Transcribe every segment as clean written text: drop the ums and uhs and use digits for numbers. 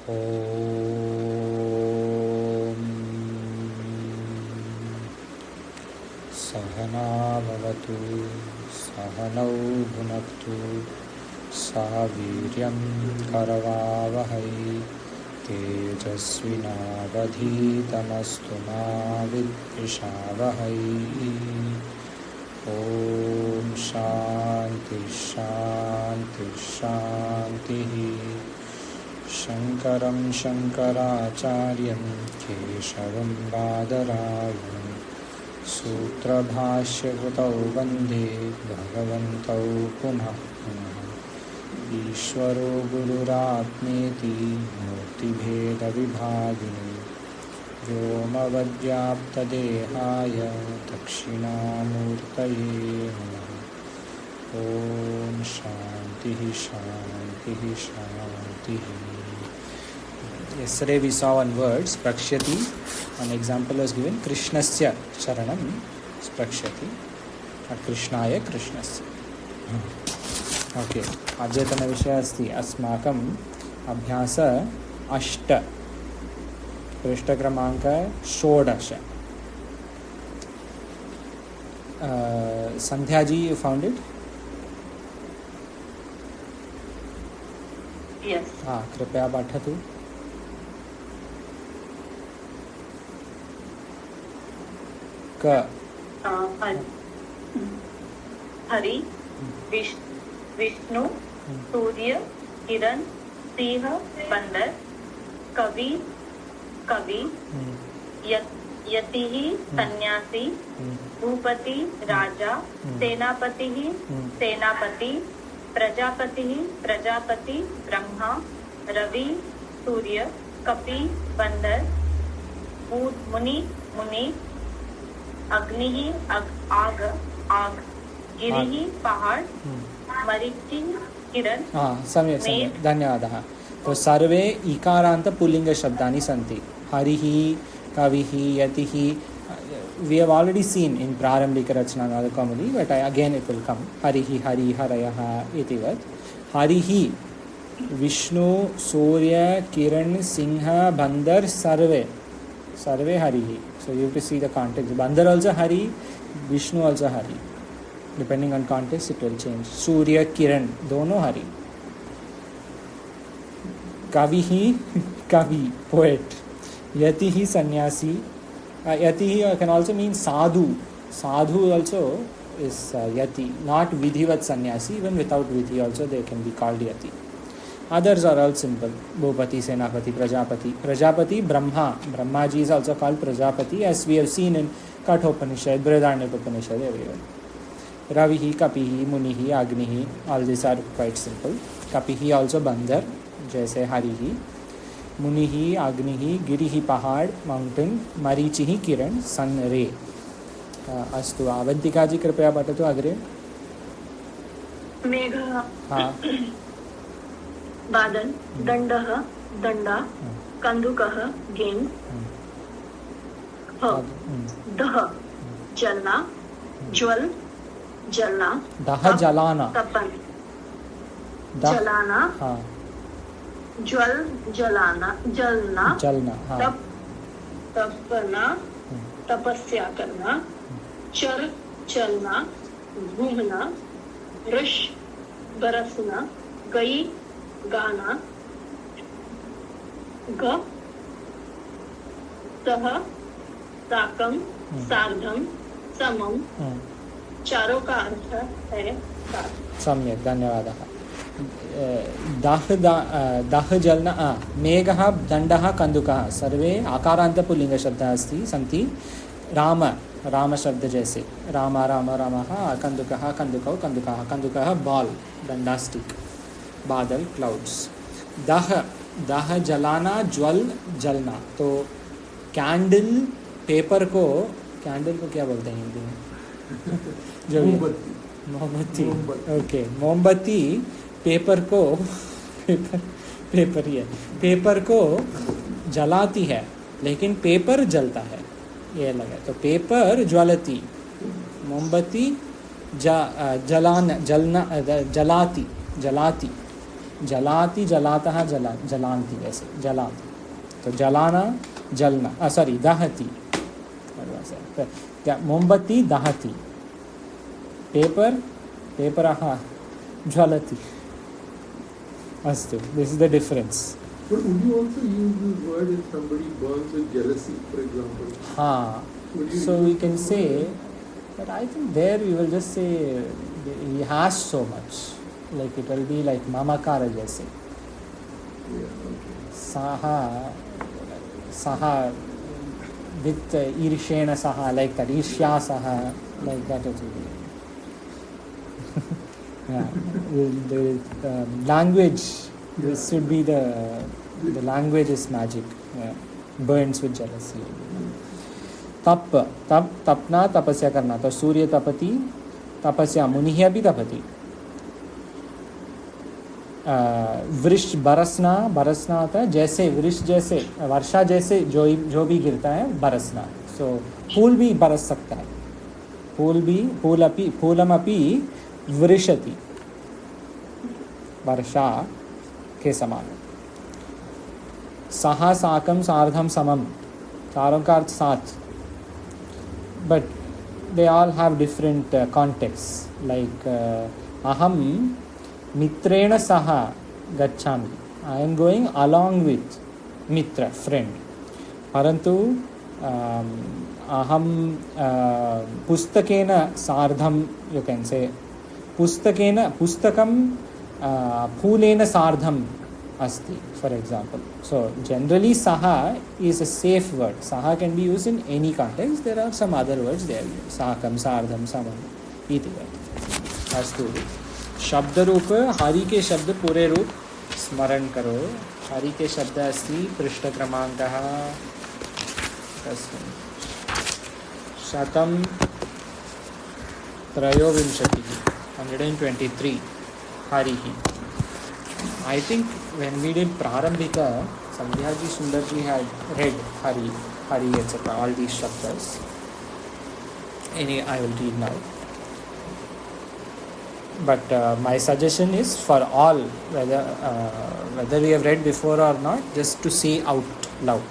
ॐ सहना भवतु सहनौ भुनक्तु सह वीर्यं करवावहै तेजस्विनावधीतमस्तु मा विद्विषावहै। ॐ शान्ति शान्ति शान्तिः। शङ्करं शङ्कराचार्यं केशवं बादरायणं सूत्रभाष्यकृतौ वन्दे भगवन्तौ पुनः पुनः। ईश्वरो गुरुरात्मेति मूर्तिभेदविभागिने व्योमवद्व्याप्तदेहाय दक्षिणामूर्तये नमः। ॐ शान्तिः शान्तिः शान्तिः। Yesterday we saw one word sprakshyati. An example was given. Krishnasya charanam sprakshyati. Krishnaya krishnasya. Okay. अद्यतन विषय अस्ति अस्माकम् अभ्यास 8 पृष्ठक्रमाङ्क 16. Sandhya ji, you found it? Yes. कृपया पठतु। क हरि विष्णु सूर्य किरण सिंह बंदर कवि यति सन्यासी भूपति राजा सेनापति प्रजापति ब्रह्मा रवि सूर्य कपि बंदर मुनि अग्नि आग गिरि पहाड़ मरीचि किरण। सम्यक् सम्यक्, धन्यवादः। तो सर्वे इकारान्त पुल्लिंग शब्दानि सन्ति। हरिः कविः यतिः we have already seen in Prarambhika Rachana Nadakamuli, but again it will come. Harihi Hari Harayaha itivat. Harihi Vishnu Surya Kiran Singha Bandar Sarve Harihi. So you have to see the context. Bandar also Hari, Vishnu also Hari. Depending on context it will change. Surya Kiran dono Hari. Kavihi Kavi poet. Yatihi Sannyasi. Yati can also mean sadhu. Sadhu also is yati, not vidhivat sannyasi. Even without vidhi also they can be called yati. Others are all simple. Bhupati, Senapati, Prajapati. Prajapati, Brahma. Brahmaji is also called Prajapati, as we have seen in Kathopanishad, Brihadaranyupanishad, everywhere. Ravihi, Kapihi, Munihi, Agnihi. All these are quite simple. Kapihi also Bandar, jaise Harihi. मुनिहि अग्निहि गिरिहि पहाड़ mountain मरीचिहि किरण सन रे। अस्तु अवंतिका जी कृपया पठतु अग्रे। मेघः बादल दंडः दंडा कंदुकः गेंद दह जलना ज्वल जलना दह जलाना तपन जलाना ज्वल जलाना जलना तपना तपस्या करना चलना घूमना वृष बरसना गई गाना सह साकम सार्धम समम चारों का अर्थ है साथ। सम्यक्, धन्यवादः। दाह जलना मेघः दण्डः कन्दुकः सर्वे आकारान्त पुल्लिंग शब्दाः सन्ति। राम शब्द जैसे रामः कंदुकः कंदुकः बॉल डंडा स्टिक बादल क्लाउड्स। दाह जलाना ज्वल जलना। तो कैंडल पेपर को क्या बोलते हैं हिंदी में? जो मोमबत्ती। ओके, मोमबत्ती पेपर को जलाती है, लेकिन पेपर जलता है, ये अलग है। तो पेपर ज्वलती, मोमबत्ती जलाती। जलाति जलातः जलान्ति, वैसे जलाति तो जलाना जलना, सॉरी दहति, मोमबत्ती दहति, पेपरः ज्वलति। अस्तु, this is the difference. But would you also use this word if somebody burns with jealousy, for example? हाँ, so we can say, but I think there we will just say he has so much, like it will be like mamakara jaise, Yeah, okay. saha with irshena saha, like that, irshya saha, like that it will be. Yeah, the language, this should be the language is magic. Yeah. Burns with jealousy. तपना तपस्या करना, तो सूर्य तपति, तपस्या मुनिः अपि तपति। वृष्टि बरसना होता है जैसे, वृष्टि जैसे, वर्षा जैसे जो भी गिरता है बरसना। सो फूल भी बरस सकता है, फूलमपि वृषति, वर्षा के समान। सहा साकम सार्धम समम, चारों का अर्थ साथ, but they all have different context. Like अहम मित्रेण सह गच्छामि, I am going along with Mitra, friend. परंतु अहम पुस्तकेन सार्धम, यू कैन से पुस्तकम फूलेन सार्धम अस्ति, for example. So generally saha is a safe word. Saha can be used in any context. There are some other words there, sakam, sardham, samam iti। अस्तु, शब्द रूप, हरि के शब्द पूरे रूप स्मरण करो। हरि के शब्द अस्ति पृष्ठ क्रमांकः कस्मिन्, शतं त्रयोविंशतिः, 123, हरिः। I think when we did Prarambhika, Sandhya ji, Sundar ji had read Hari, etc. all these shabdas. I will read now. But my suggestion is for all, whether we have read before or not, just to say out loud.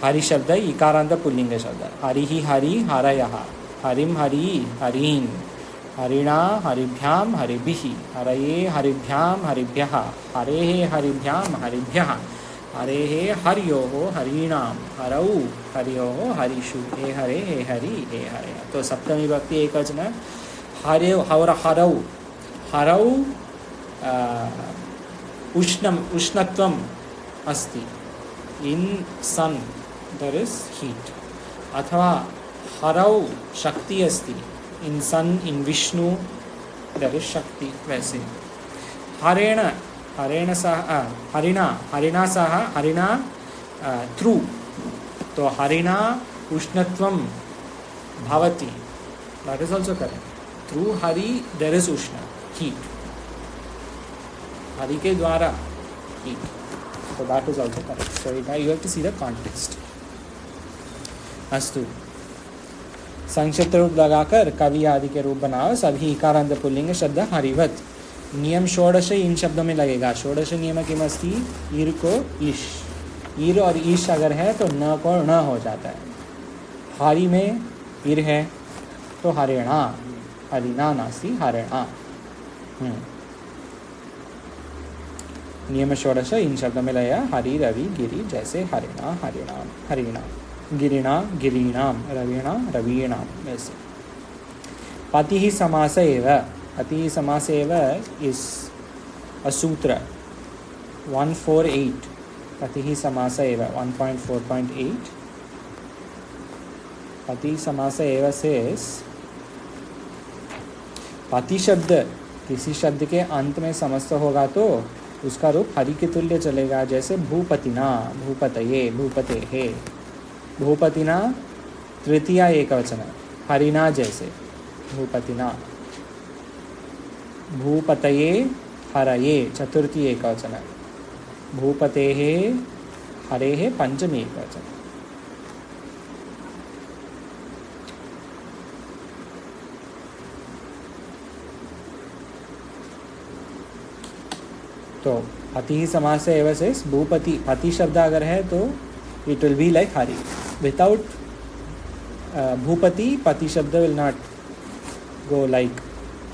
Hari shabda, ikaranta pullinga shabda. Harihi hari, harayaha. Harim hari, harin. हरिणा हरिभ्याम हरिभिः, हरये हरिभ्याम हरिभ्यः, हरेः हरिभ्याम हरिभ्यः, हरेः हर्योः हरीणाम, हरौ हर्योः हरिषु, हे हरे हे हरि हे हरे। तो सप्तमी विभक्ति एकवचन, हरे और हरौ, हरौ उष्णत्वम अस्ति, इन सन there is heat, अथवा हरौ शक्ति अस्ति, in sun, in Vishnu there is shakti, वैसे। हरेण सह हरिणा सह हरिणा थ्रू, तो हरिणा उष्णत्वम भवति, that is also correct। through hari there is ushna, heat, hari के द्वारा heat, so that is also correct। so you have to see the context। अस्तु, संक्षिप्त रूप लगाकर कवि आदि के रूप बनाओ। सभी इकारांत पुल्लिंग शब्द हरिवत। नियम षोडश इन शब्दों में लगेगा। षोडश नियम किमस्ति, ईर को ईश, ईर और ईश अगर है तो न को न हो जाता है। हरि में ईर है तो हरिणा, हरिणा नास्ति हरिणा। नियम षोडश इन शब्दों में लगेगा। हरि रवि गिरि, जैसे हरिणा हरिणाम हरिणा, गिरिणा गिरीणाम, रवीणा रवीणाम, वैसे। पतिः समास एव, पतिः समास एव इस a sutra 148, पतिः समास एव 1.4.8। पति समास एव says पति शब्द किसी शब्द के अंत में समस्त होगा तो उसका रूप हरि के तुल्य चलेगा। जैसे भूपतिना, भूपतये, भूपतेः। भूपतिना तृतीया एकवचन, हरिणा जैसे भूपतिना। भूपतये हरये चतुर्थी एकवचन, भूपतेः हरेः पंचमी एकवचन। तो पति समास से एवं से भूपति, पति शब्द अगर है तो it will be like Hari. Without Bhupathi, पति शब्द will not go like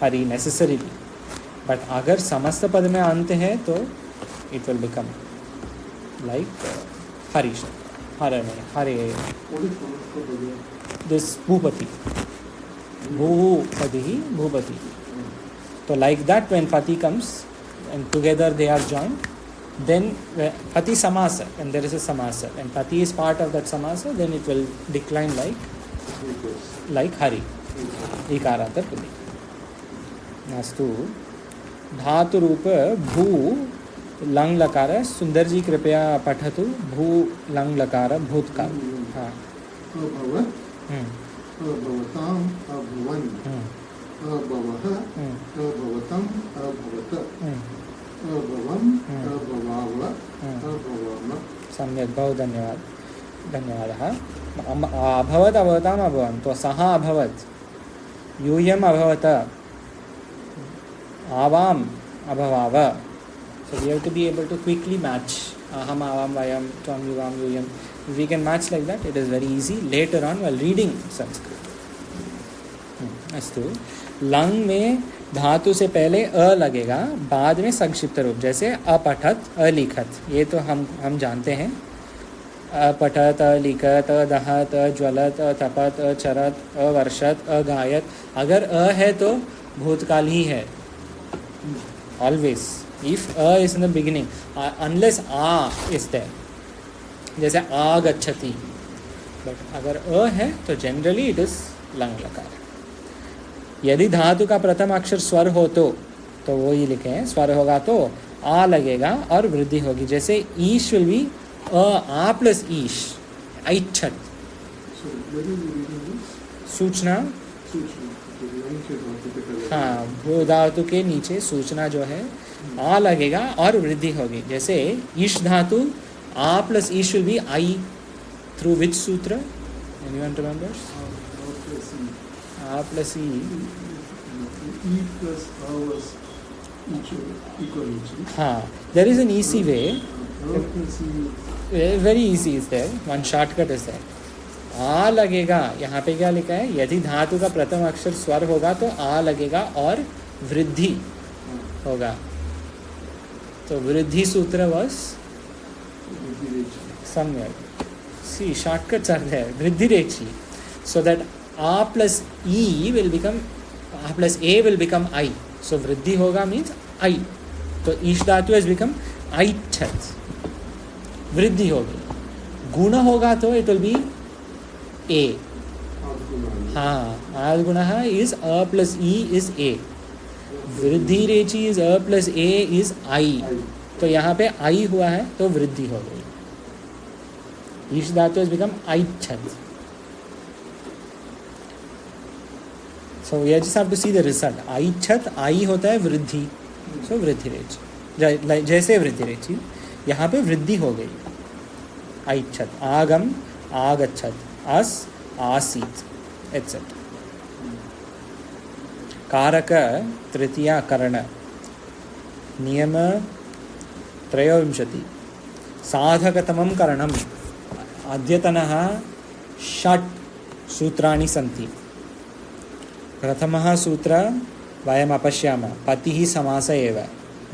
Hari necessarily. But अगर समस्त पद में अंत है तो it will become like Hari शब्द. हरे में हरे दिस भूपति, भूपति ही भूपति. तो लाइक दैट व्हेन पति comes and together they are joined, then pati samasa, and there is a samasa, and pati is part of that samasa, then it will decline like hari, ikarantar pudi. Astu dhatu रूप भू lung लकार. सुंदर जी कृपया पठतु भू lung लकार भूतकाल. हाँ. अभवत्, अभवताम्, अभवन्, अभवः, अभवतम्, अभवत्, अभवम्, अभवाव, अभवम. सम्यक्, बहु धन्यवाद. धन्यवादः. अभवत्, अभवताम्, अभवन्. तो सः अभवत्, यूयम् अभवत्, आवाम् अभवाव. So we have to be able to quickly match aham, avam, vayam, tvam, yuvam, yuyam. If we can match like that, it is very easy later on while reading Sanskrit. अस्तु. लंग में धातु से पहले अ लगेगा, बाद में संक्षिप्त रूप, जैसे अपठत, अलिखत. ये तो हम जानते हैं. अपठत, अलिखत, अदहत, अज्वलत, अतपत, अचरत, अवर्षत, अगायत. अगर अ है तो भूतकाल ही है. Always. If a is in the beginning, unless a is there, जैसे आ गच्छति. But अगर अ है तो generally it is लंग लकार. यदि धातु का प्रथम अक्षर स्वर हो तो वो ही लिखे हैं. स्वर होगा तो आ लगेगा और वृद्धि होगी. जैसे ईश विल बी आ प्लस ईश, ऐच्छत. सूचना. हाँ, वो धातु के नीचे सूचना जो है आ लगेगा और वृद्धि होगी. जैसे ईश धातु आ प्लस ईश विल बी आई थ्रू विच सूत्र? Anyone remembers? आ प्लस ई. E plus A was equal. हाँ, there is an easy way. A plus E. Very easy is there. One shortcut is there. आ लगेगा. यहाँ पे क्या लिखा है? यदि धातु का प्रथम अक्षर स्वर होगा तो आ लगेगा और वृद्धि होगा. तो वृद्धि सूत्र was सम्यक. See, shortcuts are there. वृद्धि रेची. So that A plus E will become, A plus A will become I. So वृद्धि होगा means I. तो ईश धातु has become ऐच्छत. वृद्धि होगी. गुण होगा तो it will be A. हाँ, आद गुणः is A plus E is A. वृद्धि रेची is A plus A is I. तो यहाँ पे I हुआ है तो वृद्धि हो गई. ईश धातु has become ऐच्छत. So we just have to see the result. ऐच्छत, आई होता है वृद्धि. So वृद्धि रेची. जैसे वृद्धि रेची, यहाँ पे वृद्धि हो गई. ऐच्छत. आगम, आगच्छत, अस, आसीत, etc. कारक तृतीया करण. नियम 23. साधकतमं करणम्. अद्यतनः 6 सूत्राणि सन्ति. प्रथमः सूत्र वयम् अपश्यामः. पतिः समास एव.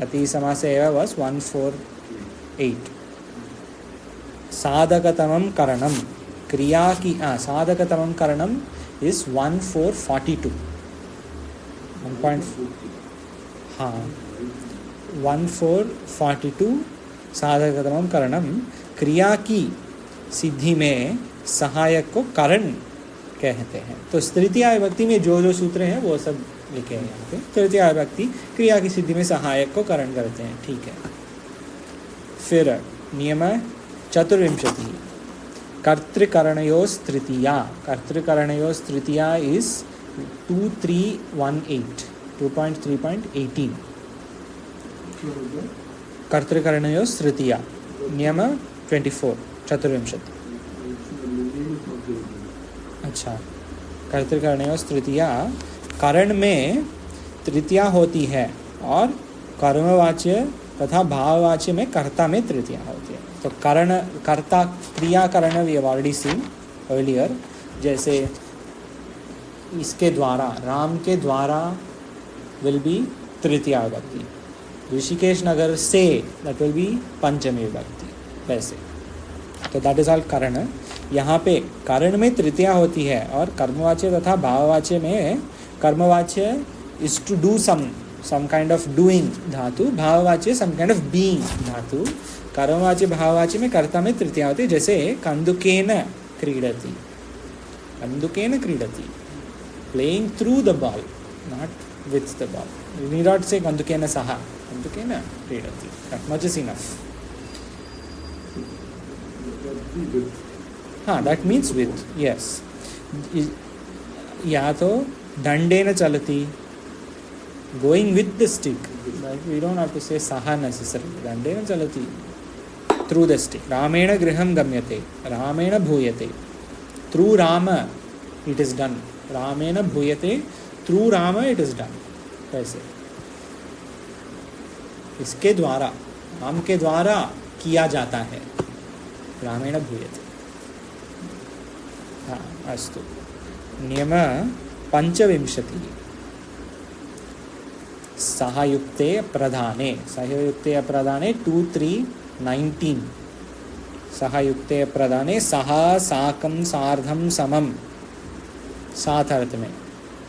पतिः समास एव was 148. साधकतमं करणं. क्रिया की साधकतमं करणं is 1442. 1442 साधकतमं करणं. क्रिया की सिद्धि में सहायक को करण कहते हैं. तो तृतीया विभक्ति में जो सूत्र हैं वो सब लिखे हैं यहाँ पे. तृतीया विभक्ति क्रिया की सिद्धि में सहायक को करण करते हैं. ठीक है. फिर नियम 24. कर्तृकरणयोस् तृतीया. कर्तृकरणयोस् तृतीया इज 2318. 2.3.18. कर्तृकरणयोस् तृतीया. नियम 24. 24. अच्छा. कर्तृकरणयोस् तृतीया. करण में तृतीया होती है और कर्मवाच्य तथा भाववाच्य में कर्ता में तृतीया होती है। तो कर्ण कर्ता क्रिया कर्ण we have already seen earlier, जैसे इसके द्वारा, राम के द्वारा विल बी तृतीया विभक्ति, ऋषिकेश नगर से दैट विल बी पंचमी विभक्ति, वैसे। तो दैट इज ऑल कर्ण। यहाँ पे कर्ण में तृतीया होती है और कर्मवाच्य तथा भाववाच्य में कर्मवाच्य is to do some kind of doing धातु, भाववाच्य some kind of being धातु, कर्मवाच्य भाववाच्य में कर्ता में तृतीया होती है। जैसे कंदुकेन क्रीडति, कंदुकेन क्रीडति, playing through the ball, not with the ball. You need not say कंदुकेन सह, कंदुकेन क्रीडति, that much is enough. हाँ, that means with, yes. या तो दंडेन चलति, going with the stick, like we don't have to say saha necessarily, dandena chalati, through the stick. Ramena griham gamyate, ramena bhuyate, through Rama it is done, ramena bhuyate, through Rama it is done, ऐसे। इसके द्वारा, राम के द्वारा किया जाता है, रामेण भूयते। हाँ, अस्तु। नियम पंचविंशति, सहयुक्ते प्रधाने, सहयुक्ते प्रधाने 2, 3, 19, सहयुक्ते प्रधाने सह साकं सार्धं समम, साथ अर्थ में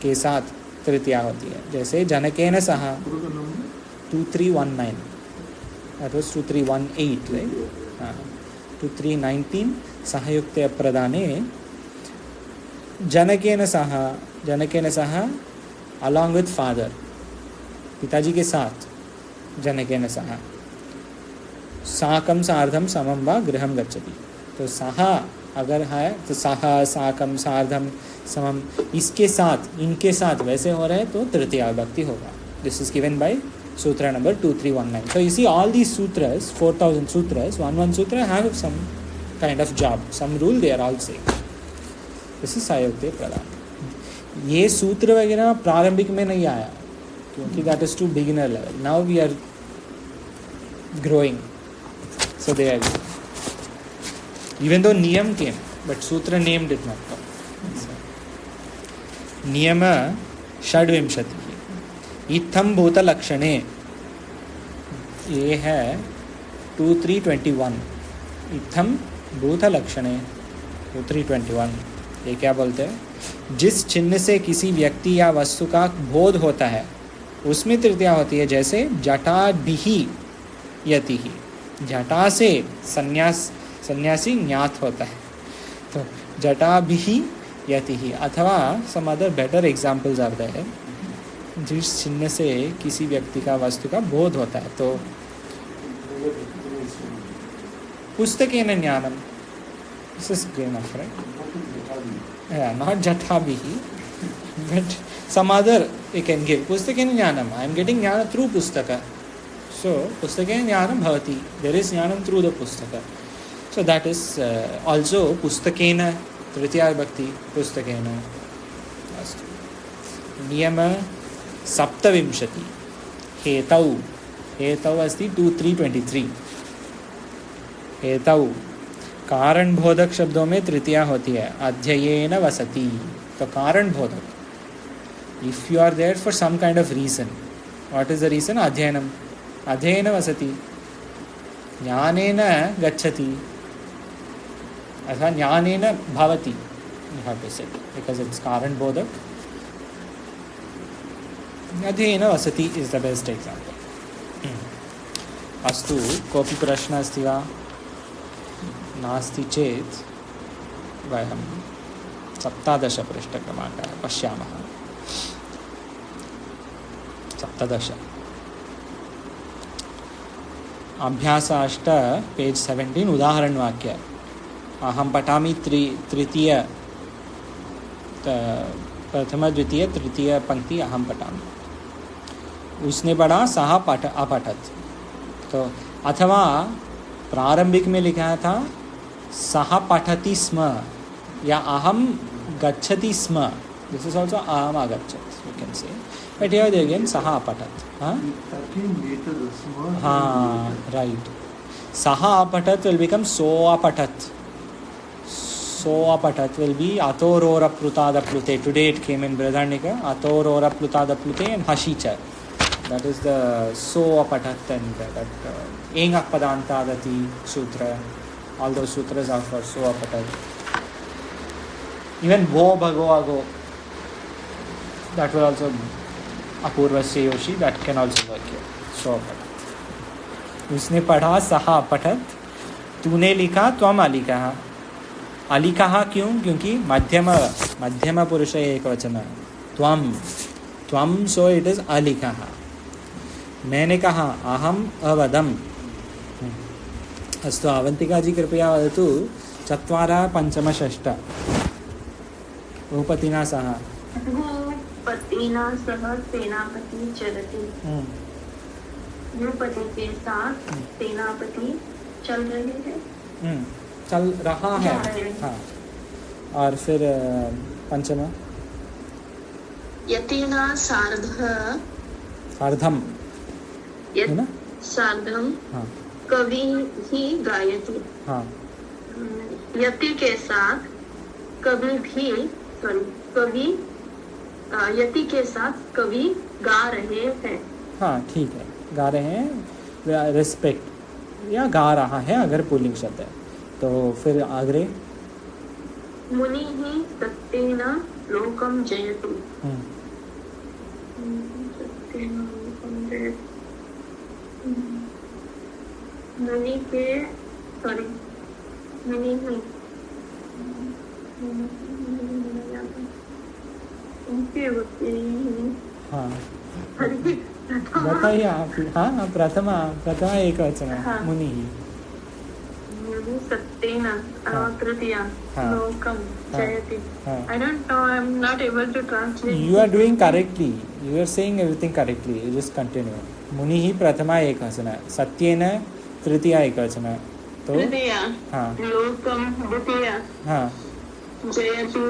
के साथ तृतीया होती है। जैसे जनकेन सह 2319, that was 2318, right? 2319 सहयुक्ते प्रधाने जनकेन सह along with father, पिताजी के साथ, जनकेन सह साकं सार्धं समं वा गृहं गच्छति। तो सह अगर है तो सह साकं सार्धं समम, इसके साथ, इनके साथ वैसे हो रहा है तो तृतीया विभक्ति होगा। दिस इज गिवन बाय सूत्र number 2319. So you see all these sutras, 4000 sutras, one sutra have some kind of job, some rule they are all saying. This is सायुक्ते प्रधान. ये सूत्र वगैरह प्रारंभिक में नहीं आया क्योंकि that is to beginner level. Now we are growing. So they are, even though niyam came, but sutra name did not come. नियम षड्विंशति इत्थम भूत लक्षणे, ये है 2321. इत्थम भूत लक्षणे 2321. ये क्या बोलते हैं? जिस चिन्ह से किसी व्यक्ति या वस्तु का बोध होता है उसमें तृतीया होती है. जैसे जटाभिहि यतिहि, जटा से सन्यासी ज्ञात होता है, तो जटाभिहि यतिहि. अथवा some other better examples are there. जिस चिन्ह से किसी व्यक्ति का वस्तु का बोध होता है, तो पुस्तकेन ज्ञानम. This is enough, right? Yeah, not jatabihi, but some other we can give. Pustakena jnanam. I am getting jnana through pustaka. So pustakena jnanam bhavati. There is jnanam through the pustaka. So that is also pustakena, tritiya vibhakti, pustakena. Astu. Niyama saptavimshati. Hetau. Hetau asti 2323. Hetau. कारण बोधक शब्दों में तृतीया होती है. अध्ययेन वसति. तो कारण बोधक, if you are there for some kind of reason, what is the reason? अध्ययनम. अध्ययेन वसति. ज्ञानेन गच्छति अथवा ज्ञानेन भवति. You have to say because it's कारण बोधक. अध्ययेन वसति इज द बेस्ट एग्जांपल. अस्तु, कोऽपि प्रश्नः अस्ति वा? नास्ति चेत् वयं 17 पृष्ठक्रमाङ्कः पश्यामः. 17 अभ्यास 8 पेज 17 उदाहरणवाक्य. अहं पठामि तृतीय प्रथम द्वितीय तृतीय पंक्ति अहं पठामि. उसने पढ़ा, सः अपठत्. तो अथवा प्रारंभिक में लिखा था सः पठति स्म या अहम गच्छति स्म. दिस इज ऑल्सो अहम आगच्छत्, you can say. But here again, saha apatat. Huh? That came later, the small. Right. Saha apatat will become so apatat. So apatat will be atorora plutada plute. Today it came in Bradharnika. Atorora plutada plute and hashicha. That is the so apatat and that engak padanta dati sutra. All those sutras are for so apatat. Even vo bhago ago. That will also अपूर्वस्य योशी that can also work here. So पठत. उसने पढ़ा सहा पठत. तूने लिखा त्वम अलिकहा. अलिकहा क्यों? क्योंकि मध्यम पुरुष एक वचन. त्वम so it is अलिकहा. मैंने कहा अहम अवदम. अस्तु अवंतिका जी कृपया वदतु चत्वारः पंचम षष्ठ भूपतिना सह. पतिना सह सेनापति चलति. भूपति के साथ सेनापति चल रहे हैं. चल रहा है. हाँ. और फिर पंचमा यतिना सार्धम है ना. सार्धम हाँ. कवि ही गायति. हाँ. यति के साथ कवि यति के साथ कवि गा रहे हैं. हाँ ठीक है. गा रहे हैं. रिस्पेक्ट या गा रहा है अगर पुल्लिंग शब्द है. तो फिर आगे मुनि ही सत्येन लोकम जयतु. मुनि ही हाँ बताइए आप. हाँ प्रथमा एक वचन है. मुनि ही सत्येन तृतीया लोकम जयति. I don't know, I'm not able to translate. You are doing correctly. You are saying everything correctly. You just continue. मुनि ही प्रथमा एक वचन है. सत्येन तृतीया एक वचन है. तो तृतीया. हाँ. लोकम द्वितीया. हाँ. जयति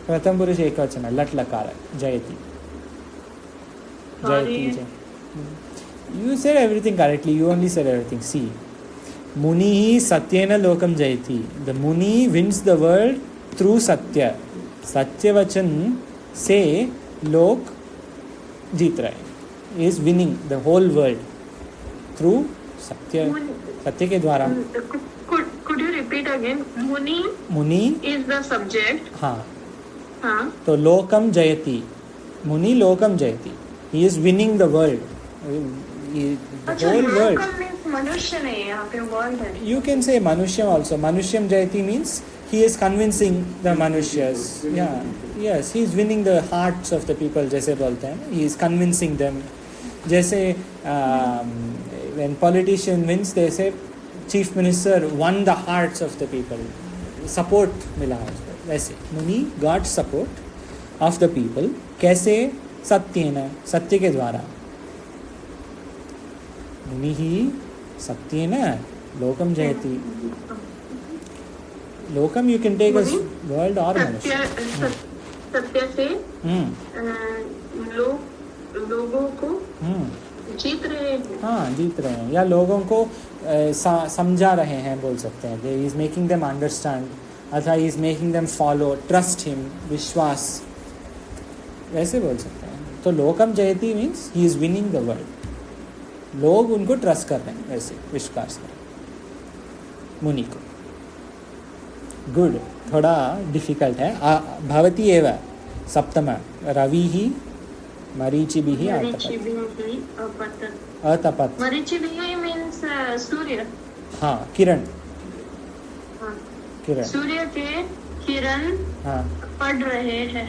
प्रथम पुरुष एक वचन है. लट लकार जयति. You said everything correctly. You only said everything. See, Munihi Satyena Lokam Jayati. The Muni wins the world through Satya. Satyavachan से लोक जीत रहे. He is winning the whole world through Satya. सत्य के द्वारा. Could you repeat again? Muni is the subject. हाँ. हाँ. तो लोकम जयति. Muni लोकम जयति. He is winning the world. The whole world. मनुष्य नहीं है, यहाँ पे वर्ल्ड है. You can say Manushya also. Manusham Jayati means he is convincing the Manushyas. Yeah. Yes, he is winning the hearts of the people. जैसे बोलते हैं. He is convincing them. जैसे when politician wins, they say chief minister won the hearts of the people. Support मिला उसको. वैसे Muni got support of the people. कैसे? सत्येन. सत्य के द्वारा. मुनि ही सत्येन लोकम जयति. लोकम you can take as world or मनुष्य. सत्य से लोगों को जीत रहे हैं. हाँ जीत रहे हैं या लोगों को समझा रहे हैं बोल सकते हैं. He is making them understand अथवा he is making them follow, trust him, विश्वास वैसे बोल सकते हैं. तो लोकम जयति means he is winning the world. लोग उनको ट्रस्ट कर रहे हैं वैसे विश्वास कर मुनि को. गुड. थोड़ा डिफिकल्ट है. भवती एव सप्तम. रवि ही मरीचिभिः अतपत्. मरीचिभिः मीन्स सूर्य. हाँ किरण. किरण. सूर्य के किरण पड़ रहे हैं.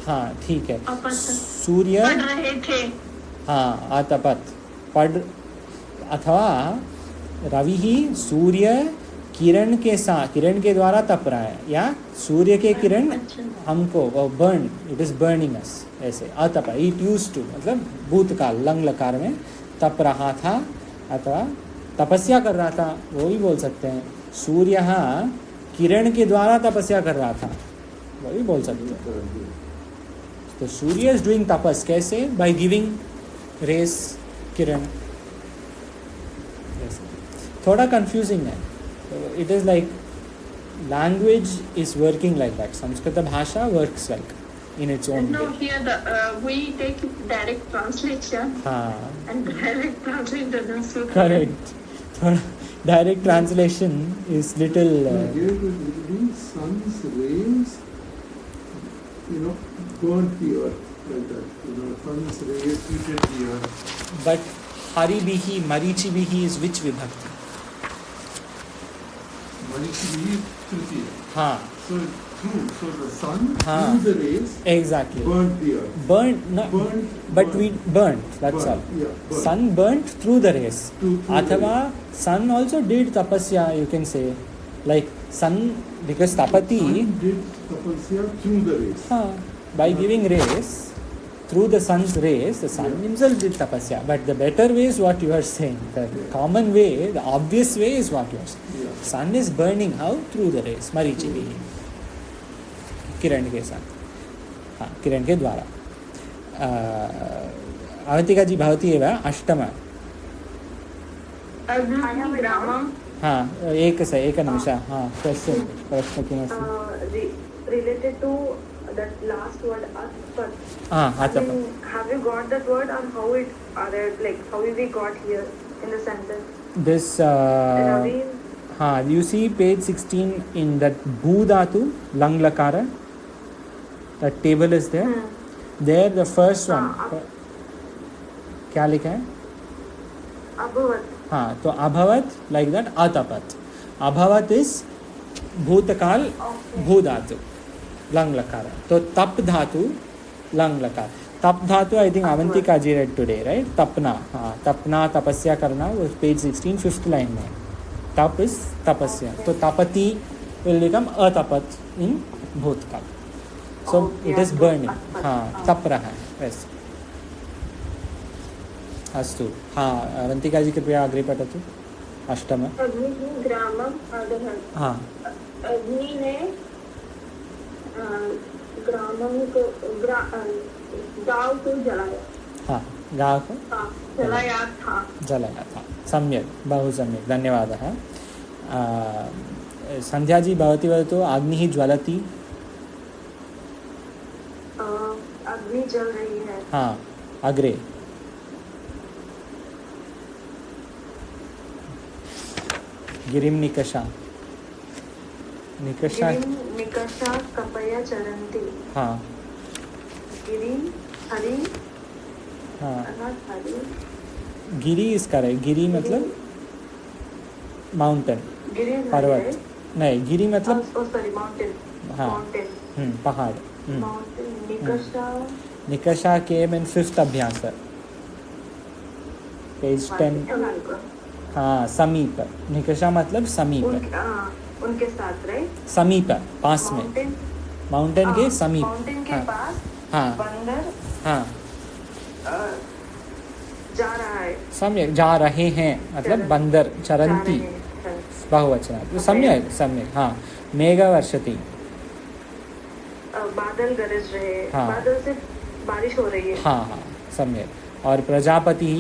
हाँ ठीक है. सूर्य पढ़ रहे थे. हाँ आतपत पढ़. अथवा रवि ही सूर्य किरण के साथ किरण के द्वारा तप रहा है. या सूर्य के किरण हमको बर्न. इट इज बर्निंग अस. ऐसे अतप. इट यूज्ड टू मतलब भूतकाल लंग लकार में तप रहा था अथवा तपस्या कर रहा था वो भी बोल सकते हैं. सूर्य किरण के द्वारा तपस्या कर रहा था, वही बोल सकते हैं. तो सूर्य इज डूइंग तपस कैसे? बाय गिविंग रेस, किरण. थोड़ा कंफ्यूजिंग है. It is like language is working like that. Sanskrit bhasha works like in its own No, way. here we take direct translation हाँ, and direct translation doesn't suit. correct. थोड़ा direct translation is little Here it will be sun's rays, burnt the earth like that. Sun's rays heated the earth. but haribihi, marichibihi is which vibhakti? Manichi Tritiya. हाँ, So the sun हाँ. through the rays exactly. burnt the earth. Burnt, no, but we burnt, that's all. Yeah, burnt. Sun burnt through the rays. Through the Athava sun also did tapasya, you can say. Like sun, because tapati, Sun did tapasya through the rays. by giving rays, through the sun's rays, the sun himself did tapasya. But the better way is what you are saying. The common way, the obvious way is what you are saying. Yeah. Sun is burning how? Through the rays. Marichibihi. किरण के साथ, हाँ, किरण के द्वारा. अवंतिका जी भवती एव अष्टम. ग्रामम हाँ, एक निमिष. हाँ, प्रश्न किमस्ति? Related to that last word atpat. हाँ, I atpat. mean, have you got that word and how it arrived, like how we got here in the sentence? This Ravi, हाँ, you see page 16 in that bhu dhatu, lang lakara, that table is there. There the first one, क्या लिखा है? abhavat. हाँ, तो अभवत like that, atapat. अभवत is भूतकाल, भू धातु, lung लकार. तो तप धातु, लंग लकार. तप धातु I think Avantika ji read today, right? तपना, हाँ, तपना, तपस्या करना, वो पेज 16 5th लाइन में. तप is तपस्या. तो तपति will become atapat in भूतकाल. So it is burning. हाँ, तप रहा है वैसे. अस्तु. हाँ, अवंतिका जी कृपया अग्रे पठतु. अष्टम. अग्नि ग्रामम आदहत. हाँ, अग्नि ने ग्रामम को गांव को जलाया. हाँ, गाँव को जलाया था. सम्यक्, बहु सम्यक्, धन्यवादः. संध्या जी भवती वदतु. अग्निः ज्वलति. अग्नि जल रही है. हाँ, अग्रे. गिरिं निकषा. निकषा, निकषा कपया चरन्ति. हाँ, गिरि हरि, हाँ. हरि. गिरी इस करेक्ट. गिरी मतलब माउंटेन, गिरि पर्वत. नहीं, गिरी मतलब सॉरी माउंटेन. हाँ. माउंटेन. पहाड़. माउंटेन. निकषा. निकषा came in 5th अभ्यास, पेज 10. हाँ, समीप. निकषा मतलब समीप, उनके साथ, राइट? समीप, पास में. माउंटेन के समीप. माउंटेन के पास. हाँ, बंदर हाँ, जा रहा है. सम्यक. जा रहे हैं मतलब बंदर. चरंती बहुवचन. तो सम्यक, सम्यक. हाँ, मेघ वर्षति. बादल गरज रहे. हाँ. बादल से बारिश हो रही है. हाँ, हाँ, सम्यक. और प्रजापति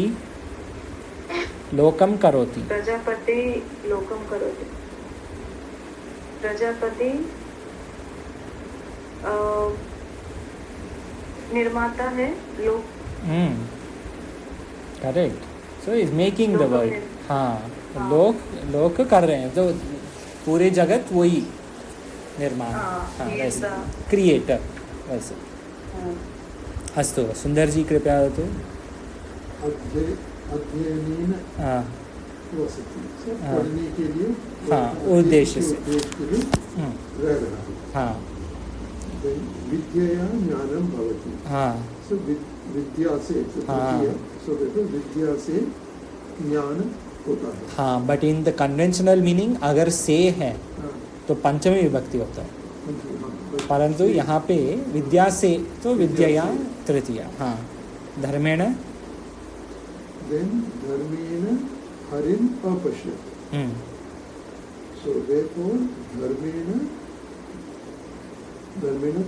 लोकम करोति. प्रजापति लोकम करोति. प्रजापति निर्माता है. लोक. Correct. So is making the world. हाँ, लोक कर रहे हैं. तो पूरे जगत वही निर्माण. हाँ, वैसे क्रिएटर वैसे. अस्तु. सुंदर जी कृपया वदतु. अध्ययनेन हाँ, वसति. पढ़ने के लिए. हाँ, उद्देश्य से. उद्देश्य के लिए रह रहा है. हाँ, विद्यया ज्ञानम भवति. हाँ, सो विद्या से, सो देखो विद्या से ज्ञान होता है. हाँ. But in the conventional meaning अगर से है तो पंचमी विभक्ति होता है. परंतु यहाँ पे विद्या से तो विद्यया तृतीया. हाँ, धर्मेण. Then धर्मेण हरिम अपश्यत. हम्म. So So therefore, dharmena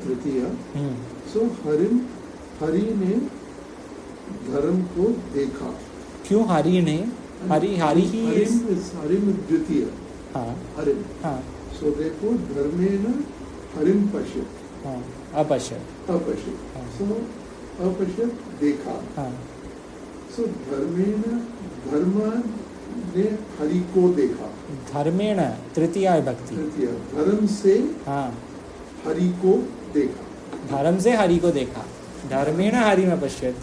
tritiya. So Hari ने धर्म को देखा. क्यों हरि ने? हरि ही हरिम द्वितीय. हाँ हरिम. हाँ. So therefore, धर्मेण हरिम पश्यत. हाँ. अपश्यत. अपश्यत. So अपश्यत देखा. हाँ. So धर्मेण धर्म ने हरि को देखा. धर्मेण तृतीया विभक्ति. तृतीय. धर्म से हाँ. हरि को देखा. धर्म से हरि को देखा. धर्मेण हरिम अपश्यत.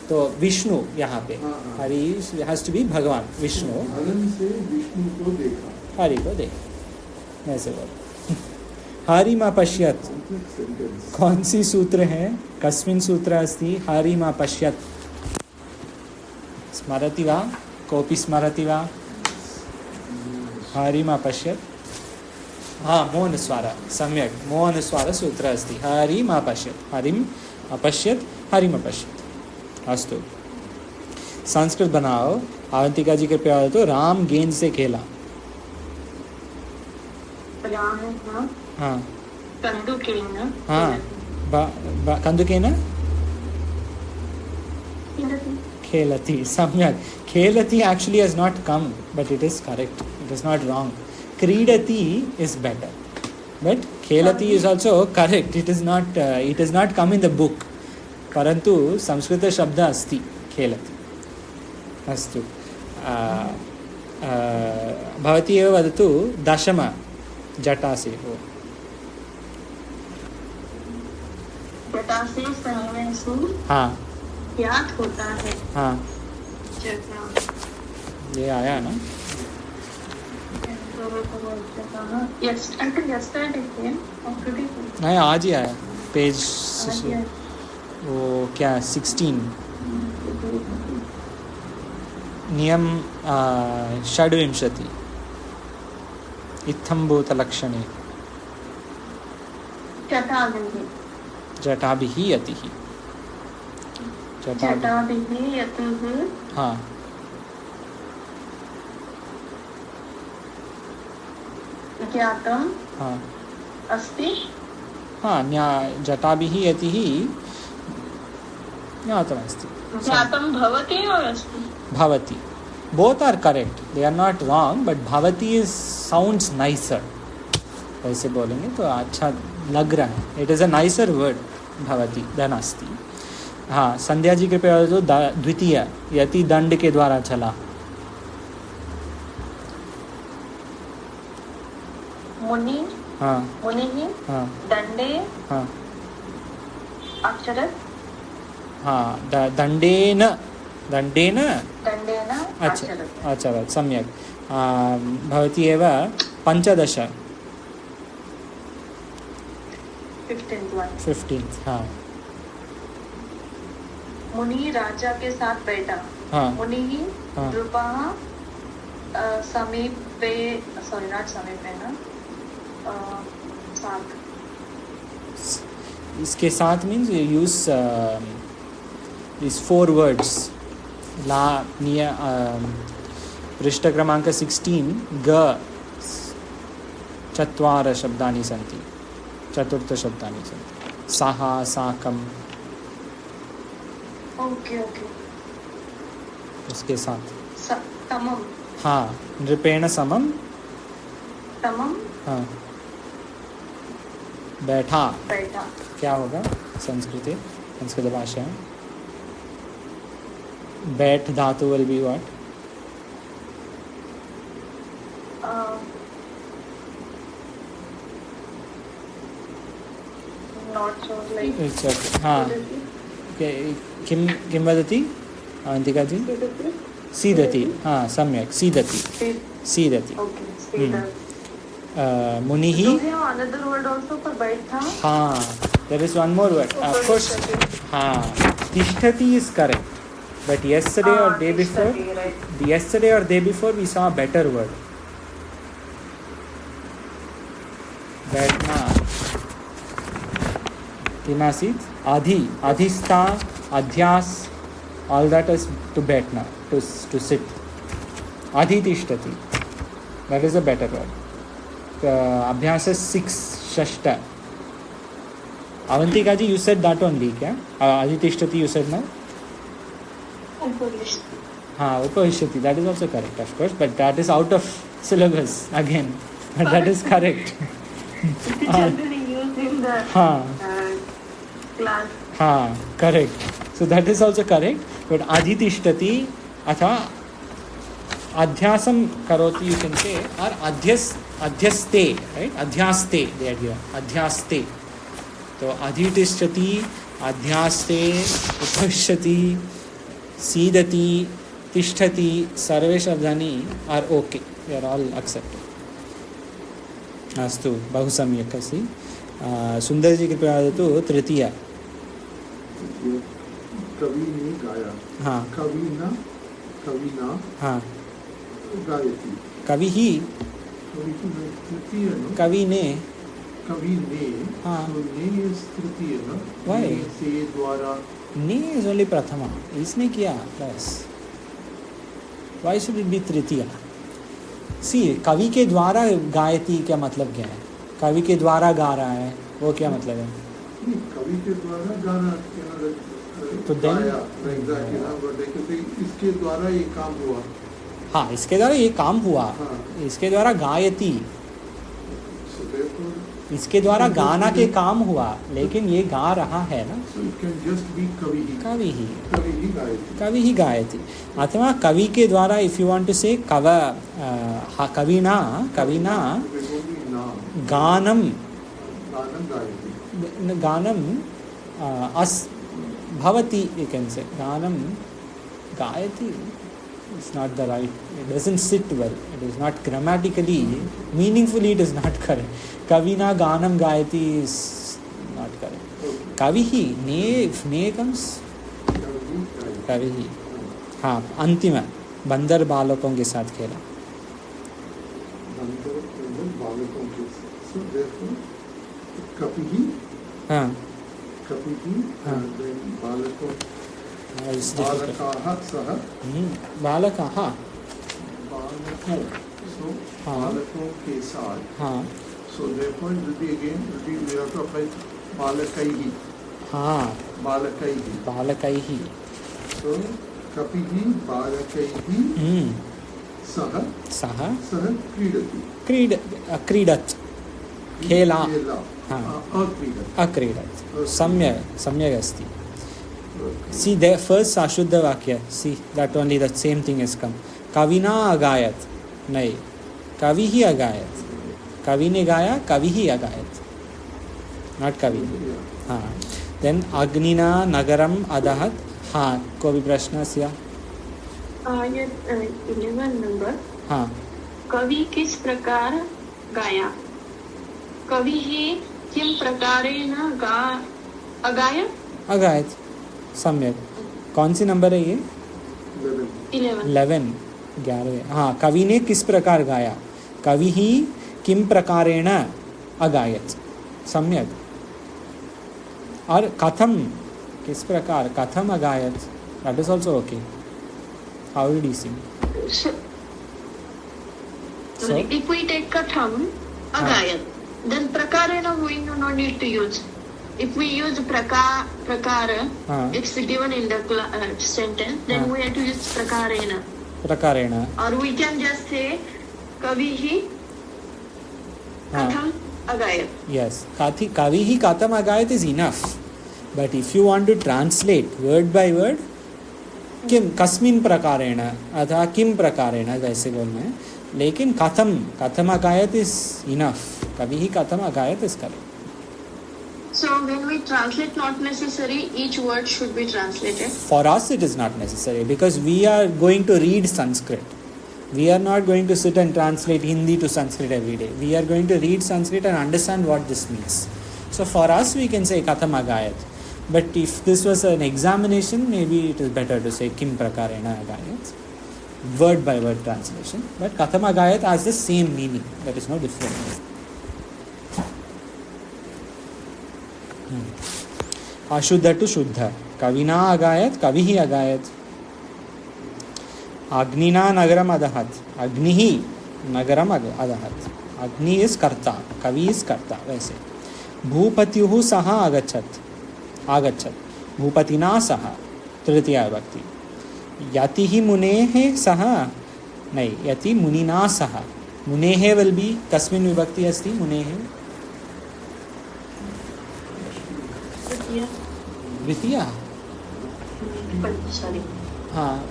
तो विष्णु यहाँ पे. हाँ, हाँ. हरि हैज टू बी भगवान विष्णु. धर्म से विष्णु को देखा. हरि को देखा. ऐसे बोल. हरिम अपश्यत. Sentence. कौन सी सूत्र है? कस्मिन् सूत्र अस्ति हरिम अपश्यत? स्मरति वा? कोऽपि स्मरति वा? हरिम अपश्यत. हाँ, मोहनस्वार. सम्यक्. मोहनस्वार सूत्र अस्ति. हरिम अपश्यत. हरिम अपश्यत. हरिम अपश्यत. अस्तु. संस्कृत बनाओ. अवंतिका जी कृपया तो राम गेंद से खेला. राम हाँ कंदुकेन हाँ. कंदुकेन खेलति. सम्यक्. खेलति actually has not come, but it is correct. It is not wrong. Kridati is better, but खेलति is also correct. It is not come in the book. परंतु संस्कृत शब्द अस्ति खेलति. अस्तु. भवती एव वदतु दशम जटासे. जटासे संयमे सु हाँ याद होता है. हाँ. जटा. ये आया ना? Yes, I think yesterday it came. Already. नहीं, आज ही आया. पेज वो क्या 16. नियम 26. इत्थम्भूतलक्षणे जटाभिः यतिः. जटाभिः यतिः. हाँ. ज्ञातम् हाँ. अस्ति. हाँ. जटाभिः यतिः ज्ञातमस्ति. ज्ञातं भवति और अस्ति. भवति. Both are correct. They are not wrong, but bhavati sounds nicer. ऐसे बोलेंगे तो अच्छा लग रहा है. It is a nicer word, bhavati, than asti. हाँ. संध्या जी कृपया तो द्वितीय यति दंड के द्वारा चला. मुनि. हाँ. मुनिः. हाँ. दंडे. हाँ. अक्षरत्. हाँ. दंडेन. दंडेन. दंडेन अच्छा. अक्षरत्. अच्छा. सम्यक्. भवती एव 15. 15th. हाँ. मुनि राजा के साथ बैठा. हाँ. मुनि हाँ. नृपः समीपे. सॉरी, नॉट समीपे ना. साथ. इसके साथ means you use these 4 words. ला निय पृष्ठ क्रमांक 16 ग 4 शब्दानि सन्ति. 4 शब्दानि सन्ति. साहा साकम. Okay okay. उसके साथ तमम. हाँ. नृपेण समम. तमम. हाँ. बैठा. बैठा. क्या होगा संस्कृत भाषा में? बैठ धातु will be what? Not sure like. It's okay. हाँ. किं वदति अवंतिका जी? सीदति. हाँ, सम्यक्. सीदति. ओके. मुनिः. another word also for बैठा. हाँ. There is one more word. Of course. हाँ. तिष्ठति is correct. But yesterday or day before, we saw a better word. बैठना. किमासीत्? अधिस्था, अध्यास. All that is to बैठना, to sit. अधितिष्ठति. That is a better word. अभ्यास 6 षष्ठ. Avantika ji, you said that only, क्या? Adhitishtati, you said now? Upavishyati, that is also correct, of course, but that is out of syllabus again. But that is correct. It is generally used in the class. Correct. So that is also correct. But adhitishtati अथवा adhyasam karoti, you can say, or adhyaste, right? Adhyaste, they are given. Adhyaste. तो अधितिष्ठति, अध्यास्ते, उपविशति, सीदति, तिष्ठति, सर्वे शब्दानि are okay. They are all accepted. अस्तु, बहु सम्यक् अस्ति. सुन्दरजी कृपया वदतु तृतीया. कवि ने गाया. हाँ. कविना हाँ. गायति. कवि ही. तृतीय न. कवि ने. हाँ. So ने is तृतीय न. Why? से द्वारा. ने is only प्रथमा. इसने किया बस. Why should it be Tritiya? See, कवि के द्वारा गायति क्या मतलब क्या है? कवि के द्वारा गा रहा है, वो क्या मतलब है? कवि के द्वारा गाना, तो गाया, exactly, but इसके द्वारा ये काम हुआ. हाँ, इसके द्वारा ये काम हुआ. हाँ. इसके द्वारा गायति. इसके द्वारा गाना के काम हुआ, लेकिन ये गा रहा है ना. So it can just be कवि ही गायति. कवि ही गायति. अथवा कवि के द्वारा, if you want to say कविना गानम अस भवति, you can say गानम गायति. It's not the right, it doesn't sit well, it is not grammatically, meaningfully it is not correct. Kavina ganam gayati is not correct. Kavihi, ne comes kavihi. हाँ, अंतिम बंदर बालकों के साथ खेला. बंदर बालकों के साथ. So therefore कविही. हाँ. कविही. Then बालकों. बालकाः सह. बालकाः. बालकों. So बालकों के साथ. हाँ. So therefore it will be again, we have to apply balakaihi. हाँ. बालकैहि. So कपिहि बालकैहि सह क्रीडत्. खेला. हाँ. अक्रीडत्. सम्यक् अस्ति. See, the first ashuddha vakya, see, that only the same thing has come. Kavina agayat. Nahi. Kavi hi agayat. Kavi ne gaya, kavi hi agayat. Not kavi. हाँ. Then Agnina Nagaram Adahat. हाँ, कोई प्रश्न सिया? ये 11 number. हाँ. कवि किस प्रकार गाया? कवि ही किम प्रकारेण अगायत? अगायत. सम्यक. कौन सी नंबर है ये? 11. हाँ, कवि ने किस प्रकार गाया? कवि ही किम प्रकारेण अगायत. सम्यक. और कथम, किस प्रकार, कथम अगायत. That is also okay. How did he sing? So if we take katham agayat, then prakarena we do not need to use. If we use prakara, it's given in the sentence, then we have to use prakarena. Or we can just say kavihi katham agayat. Yes, kavihi katham agayat is enough. But if you want to translate word by word, किम कस्मिन् प्रकारेण अथवा किम प्रकारेण वैसे बोलना है. लेकिन कथम अगायत is enough. कविहि कथम अगायत is correct. So when we translate, not necessary each word should be translated. For us it is not necessary because we are going to read Sanskrit. We are not going to sit and translate Hindi to Sanskrit every day. We are going to read Sanskrit and understand what this means. So for us we can say katham agayat. But if this was an examination, maybe it is better to say kim prakarena agayat. Word by word translation. But katham agayat has the same meaning. There is no difference. Ashuddha to Shuddha. Kavina agayat, kavihi agayat. Agnina nagaram adahat. Agnihi nagaram adahat. अग्नि is कर्ता, कवि is कर्ता. वैसे भूपत्युः सह आगच्छत्, आगच्छत् भूपतिना सह तृतीया विभक्ति. यतिः मुनेः सह, नहीं, यति मुनिना सह. मुनेः विल बी कस्मिन् विभक्ति अस्ति? मुनेः द्वितीया. Sorry. हाँ,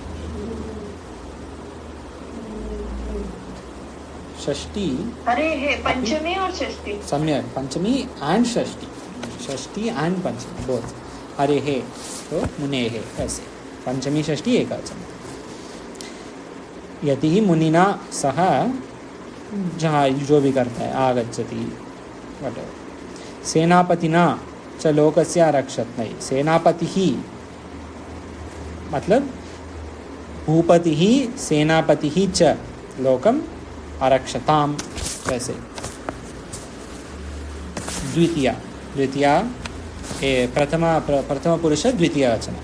षष्ठी. अरे हे पंचमी और षष्ठी. सम्यक, पंचमी एंड षष्ठी, षष्ठी एंड पंचमी बोथ. हरे हे तो मुने हे, ऐसे पंचमी षष्ठी एक वचन. यदि ही मुनिना सह, जहाँ जो भी करता है, आगच्छति वटेवर. सेनापतिना च लोकस्य आरक्षत, नहीं, सेनापति ही मतलब भूपति ही सेनापति ही च लोकम आरक्षताम. वैसे द्वितीया, द्वितीया प्रथम पुरुष द्वितीय वचन,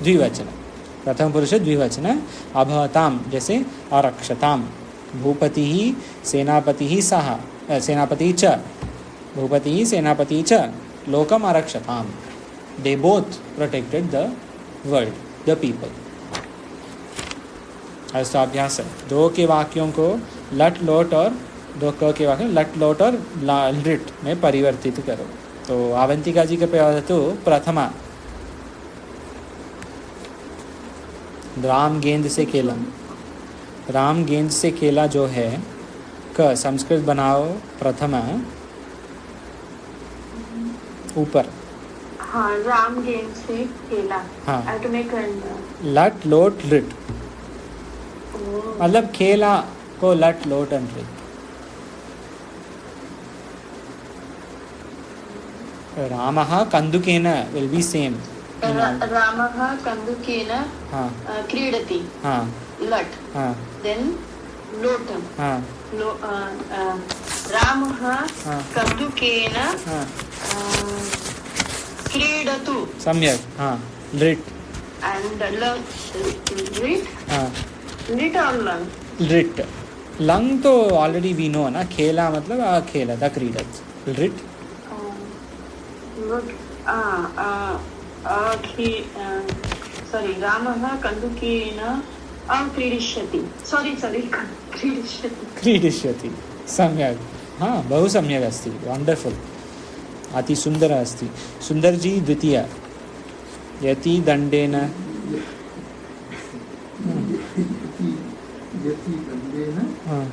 द्विवचन. प्रथम पुरुष द्विवचन. अभवताम जैसे आरक्षताम. भूपति ही सेनापति ही सह, सेनापति च, भूपति ही सेनापति च लोकम आरक्षताम. They both protected the world, the people. ऐसा अभ्यास है. दो के वाक्यों को लट लोट और दो क के वाक्य लट लोट और लिट में परिवर्तित करो. तो आवंतिका जी के पे तो प्रथमा राम गेंद से खेला. राम गेंद से खेला जो है क संस्कृत बनाओ प्रथमा ऊपर. हाँ, राम गेंद से खेला. हाँ. I have to make लट लोट लिट मतलब खेला को लट लोट एंड लिट. रामः कन्दुकेन विल बी सेम. रामः कन्दुकेन हाँ क्रीडति. हाँ लट्. हाँ देन लोटम. हाँ रामः हाँ. कन्दुकेन हाँ क्रीडतु. सम्यक. हाँ लिट. And lit. हाँ Lit or lung? लिट. लंग तो ऑलरेडी वी नो ना. खेला मतलब खेला द क्रीडत. लिट Look. Sorry. Ramah Kandukena क्रीडिष्यति. Sorry. क्रीडिष्यति. क्रीडिष्यति. सम्यक. हाँ बहु सम्यक अस्ति. वंडरफुल. अति सुंदर अस्ति. सुंदर जी द्वितीय. यति दंडेन. यति दंडेन हाँ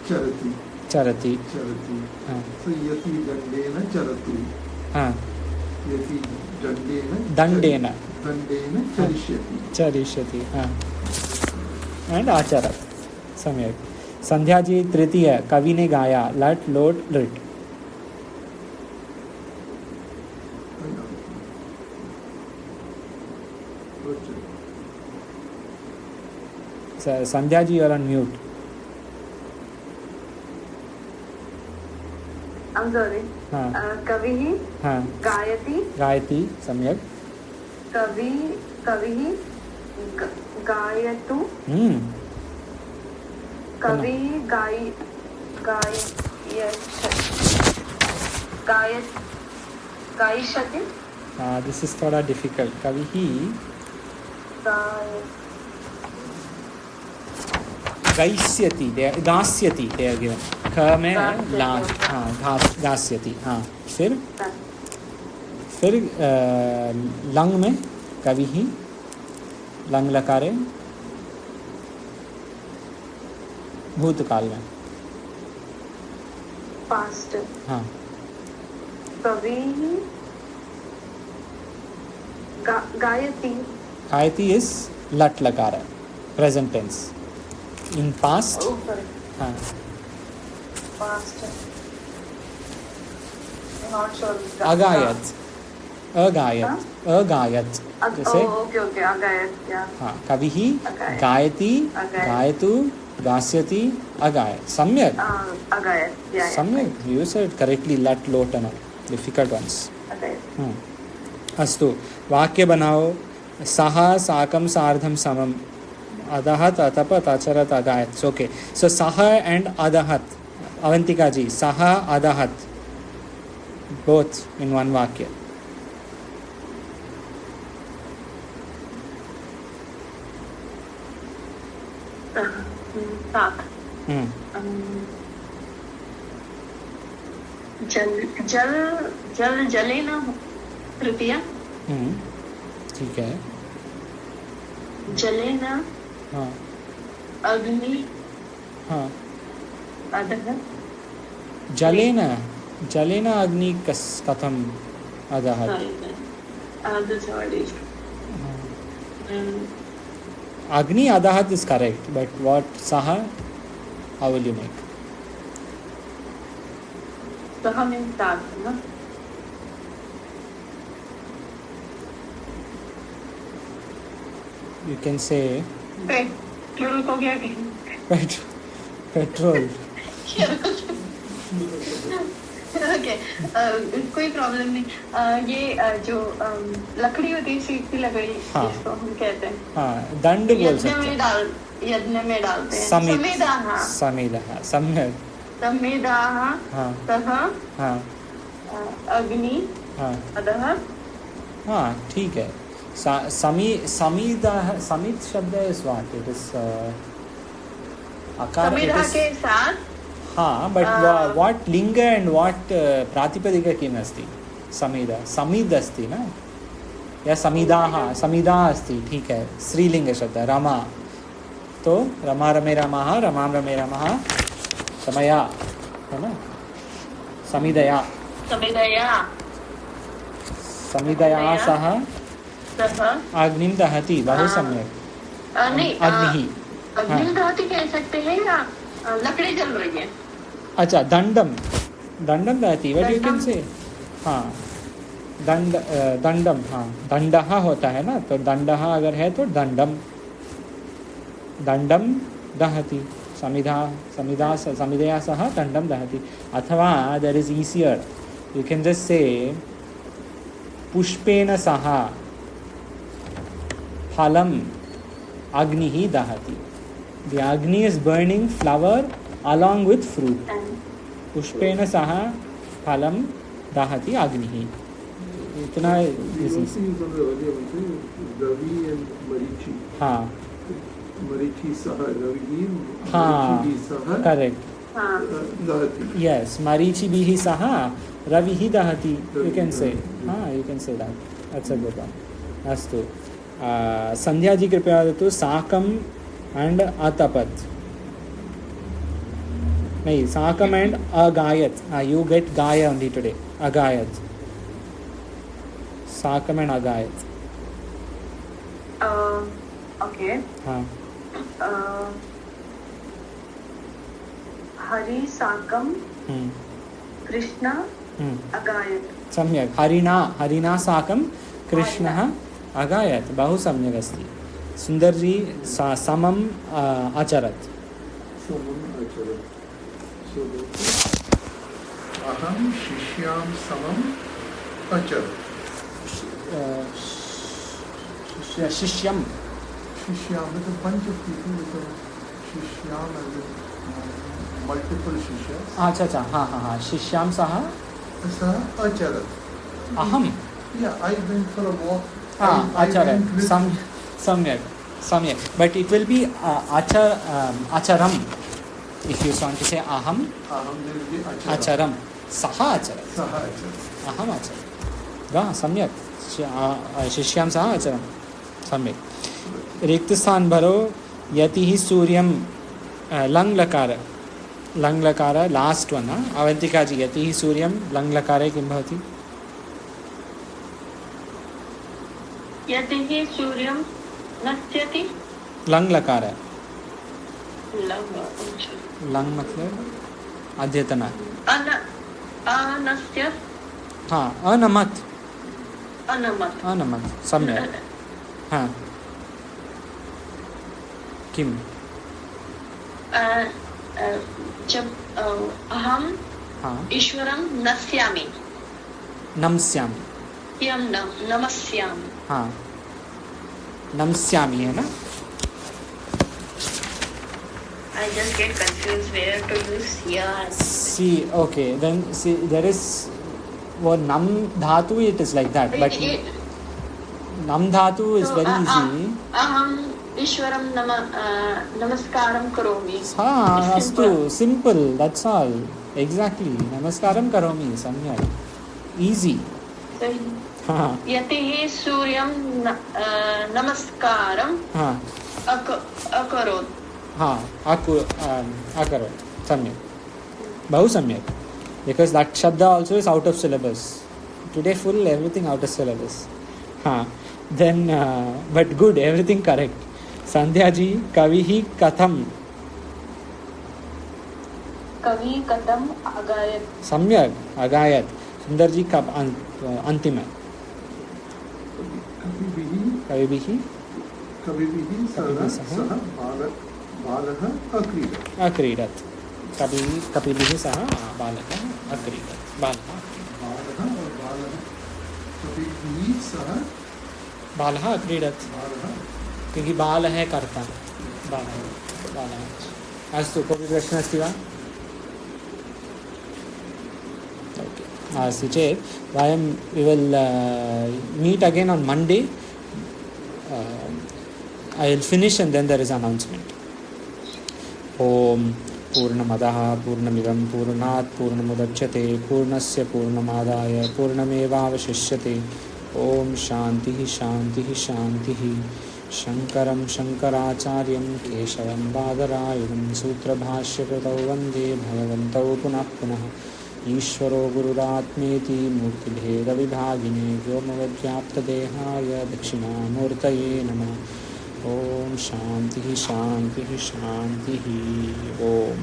चरति. चरति. चरति. हाँ So यति दंडेन चरतु. हाँ यति दंडेन. दंडेन. दंडेन चरिष्यति. चरिष्यति. हाँ एंड आचरत. सम्यक. संध्या जी तृतीय. कवि ने गाया लट लोट लिट. Sandhya ji are on mute. I'm sorry. हाँ कविः हाँ गायति. गायति. सम्यक. कविः गायतु. कविः गायिष्यति. दिस इज थोड़ा डिफिकल्ट. कवि ही गायिष्यति. गास्यति. They are given. ख में ला. हाँ गास्यति. हाँ फिर लंग में कवि ही लंग लकारे भूतकाल में. पास्ट. हाँ कविः गायति. गायति इज लट लकार प्रेजेंट टेंस. In past. हाँ Past. Not sure. अगायत. अगायत. अगायत जैसे. Okay. अगायत. Yeah. हाँ कवि ही अगायत. गायति. अगायत. गायतु. गास्यति. अगायत. सम्यक. अगायत. Yeah. सम्यक. You said correctly. लट लोट एंड डिफिकल्ट वंस. अगायत. अस्तु. वाक्य बनाओ. सह साकं सार्धं समम. अदहत अतपत अचरत अगायत. ओके. सो सह and अदहत Avantika ji, saha adahat. Both in one vakya. साथ जल जल जल जले न तृतीया ठीक है. जले न हाँ अग्नि हाँ. अधः जलेन जलेन अग्नि कथम अदहत. Agni adahat is correct, but what saha? How will you make? saha means that, no? You can say petrol को क्या कहें? petrol. ओके कोई प्रॉब्लम नहीं. ये जो लकड़ी होती है सीख की लकड़ी, हाँ. इसको हम कहते हैं दंड बोल सकते हैं. यज्ञ में डालते हैं. समिदाः सम्यक. समिदाः तः अग्नि अधः. हाँ ठीक है. समित शब्द is what? It is आकार. समिधा के साथ. हाँ, but what लिंग and what प्रातिपदिका किम् अस्ति? समिधा समिद अस्ति ना, या समिदाः समिदा अस्ति. ठीक है. स्त्रीलिंग शब्द रमा, तो रमा रमे रमाः, रमां रमे रमः, समया है ना. समिदया समिदया सह अग्निं दहति. बहु सम्यक. नहीं, अग्निं दहति कह सकते हैं या लकड़ी जल रही है. अच्छा, दंडम दहति. What you can say. हाँ दंडम. हाँ दंडः होता है ना, तो दंडः अगर है तो दंडम दहति. समिदया सह दंडम दहति. अथवा there is easier, you can just say पुष्पेन सह फलम अग्निः दहति. The Agni is burning flower along with fruit. Pushpen सह फलम दहति अग्निः. इतना easy. रवि and मरीचि. हाँ मरीचि सह रवि. हाँ correct. दहति. Yes, मरीचिभिः सह रविः दहति. You can say. हाँ, you can say that. That's a good one. अस्तु. संध्या जी कृपया वदतु. साकम and atapat. नहीं, साकम and agayat. You get gaya only today. Agayat. साकम and agayat. Okay. हाँ. हरि साकम कृष्ण अगायत. सम्यक. हरिणा साकम कृष्णः अगायत. बहु सम्यक् अस्ति. सुंदर जी समम आचरत. अहम शिष्याम समम अचरत. शिष्यम मतलब bunch of people with a शिष्याम and multiple शिष्यास. अच्छा. हाँ. शिष्याम सह अचरत. अहम. Yeah, I went for a walk. आचरत. सम्यक. But it will be acharam. If you want to say aham, there will be acharam. Saha acharat. Aham acharat. हाँ, सम्यक. शिष्याम सह आचरम. सम्यक. रिक्त स्थान भरो. यति ही सूर्यम. लंग लकार लास्ट वन. अवंतिका जी, यति ही सूर्यम लंग लकारे किं भवति? यति ही सूर्यम नश्यति. लंग लकार. लंग मतलब अद्यतन. अनस्य. हाँ, अनमत. अनमत. सम्यक. हाँ. किम? जब अहम ईश्वरं नश्यामि. नमस्यामि. नमस्यामि. हाँ, नमस्यामि है ना. I just get confused where to use yas. See, okay, then see, there is for nam dhatu, it is like that, but nam dhatu is very easy. Aham Ishwaram namaskaram karomi. Astu, simple, that's all. Exactly. Namaskaram karomi, samyak. Easy. Yatihi suryam namaskaram akarot. Akarot. Samyak. Bahu samyak. Because that shabda also is out of syllabus. Today full everything out of syllabus. Then, but good, everything correct. Sandhya ji, kavihi katham. Kavi katham agayat. Samyak, agayat. Sundar ji, antima. Kavibihi सह बालः अक्रीडत्. कपिभिः सह बालकः अक्रीडत्. बालः अक्रीडत्. क्योंकि बाल है कर्ता. बालः. अस्तु, कोऽपि प्रश्नः अस्ति वा? अस्ति चेत् वयं we will meet again on Monday. I will finish and then there is announcement. Om Purnamadaha Purnamidam Purnat Purnamudachyate Purnasya Purnamadaya Purnamevavashishyate. Om Shantihi Shantihi Shantihi. Shankaram Shankaracharyam Keshavam Badarayunam Sutra Bhashyakritau Vande Bhagavantau Punah Punah. ईश्वरो गुरुरात्मेति मूर्तिभेद विभागिने व्योमवद्व्याप्तदेहाय दक्षिणामूर्तये नमः. ओम शांति शांति शांति. ओम.